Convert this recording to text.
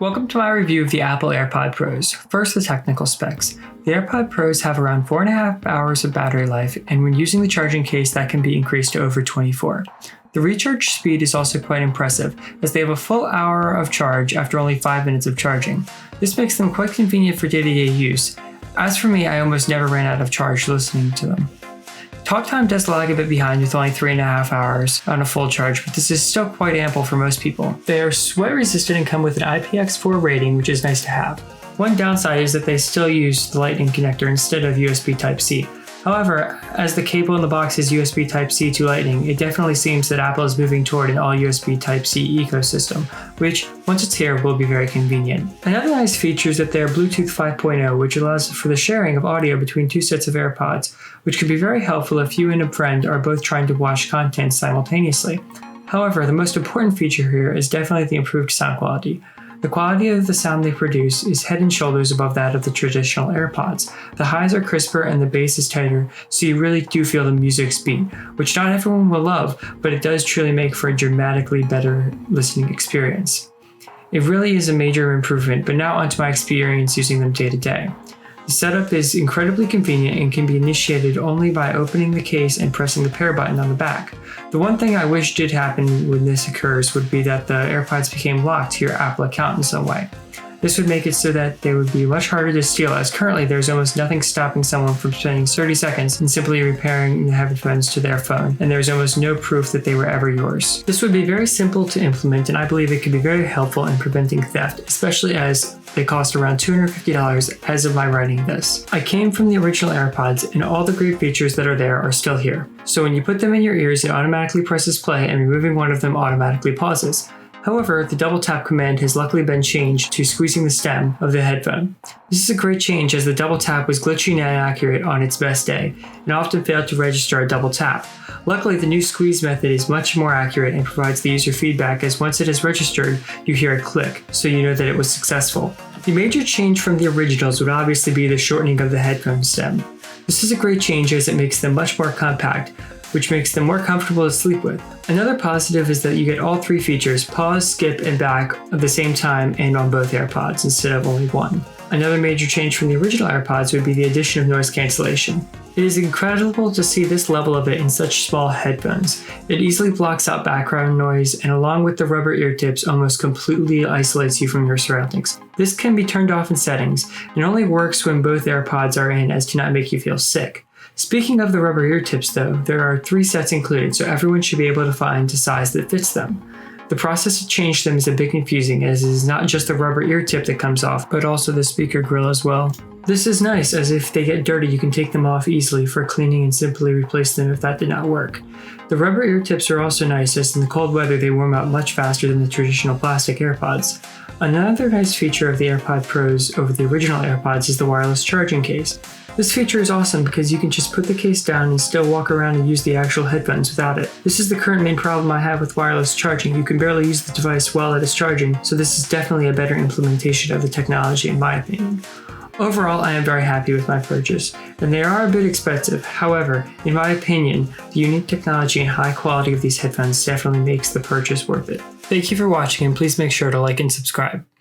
Welcome to my review of the Apple AirPod Pros. First, the technical specs. The AirPod Pros have around 4.5 hours of battery life, and when using the charging case, that can be increased to over 24. The recharge speed is also quite impressive, as they have a full hour of charge after only 5 minutes of charging. This makes them quite convenient for day-to-day use. As for me, I almost never ran out of charge listening to them. Talk time does lag a bit behind with only 3.5 hours on a full charge, but this is still quite ample for most people. They are sweat resistant and come with an IPX4 rating, which is nice to have. One downside is that they still use the Lightning connector instead of USB Type-C. However, as the cable in the box is USB Type-C to Lightning, it definitely seems that Apple is moving toward an all USB Type-C ecosystem, which, once it's here, will be very convenient. Another nice feature is that they are Bluetooth 5.0, which allows for the sharing of audio between two sets of AirPods, which can be very helpful if you and a friend are both trying to watch content simultaneously. However, the most important feature here is definitely the improved sound quality. The quality of the sound they produce is head and shoulders above that of the traditional AirPods. The highs are crisper and the bass is tighter, so you really do feel the music's beat, which not everyone will love, but it does truly make for a dramatically better listening experience. It really is a major improvement, but now onto my experience using them day to day. The setup is incredibly convenient and can be initiated only by opening the case and pressing the pair button on the back. The one thing I wish did happen when this occurs would be that the AirPods became locked to your Apple account in some way. This would make it so that they would be much harder to steal, as currently there's almost nothing stopping someone from spending 30 seconds and simply repairing the headphones to their phone, and there's almost no proof that they were ever yours. This would be very simple to implement, and I believe it could be very helpful in preventing theft, especially as they cost around $250 as of my writing this. I came from the original AirPods, and all the great features that are there are still here. So when you put them in your ears, it automatically presses play, and removing one of them automatically pauses. However, the double tap command has luckily been changed to squeezing the stem of the headphone. This is a great change, as the double tap was glitchy and inaccurate on its best day, and often failed to register a double tap. Luckily, the new squeeze method is much more accurate and provides the user feedback, as once it is registered, you hear a click, so you know that it was successful. The major change from the originals would obviously be the shortening of the headphone stem. This is a great change, as it makes them much more compact, which makes them more comfortable to sleep with. Another positive is that you get all three features, pause, skip, and back at the same time and on both AirPods instead of only one. Another major change from the original AirPods would be the addition of noise cancellation. It is incredible to see this level of it in such small headphones. It easily blocks out background noise, and along with the rubber ear tips, almost completely isolates you from your surroundings. This can be turned off in settings, and only works when both AirPods are in, as to not make you feel sick. Speaking of the rubber ear tips though, there are 3 sets included, so everyone should be able to find a size that fits them. The process to change them is a bit confusing, as it is not just the rubber ear tip that comes off, but also the speaker grill as well. This is nice, as if they get dirty you can take them off easily for cleaning and simply replace them if that did not work. The rubber ear tips are also nice, as in the cold weather they warm out much faster than the traditional plastic AirPods. Another nice feature of the AirPod Pros over the original AirPods is the wireless charging case. This feature is awesome because you can just put the case down and still walk around and use the actual headphones without it. This is the current main problem I have with wireless charging. You can barely use the device while it is charging, so this is definitely a better implementation of the technology in my opinion. Overall, I am very happy with my purchase, and they are a bit expensive. However, in my opinion, the unique technology and high quality of these headphones definitely makes the purchase worth it. Thank you for watching, and please make sure to like and subscribe.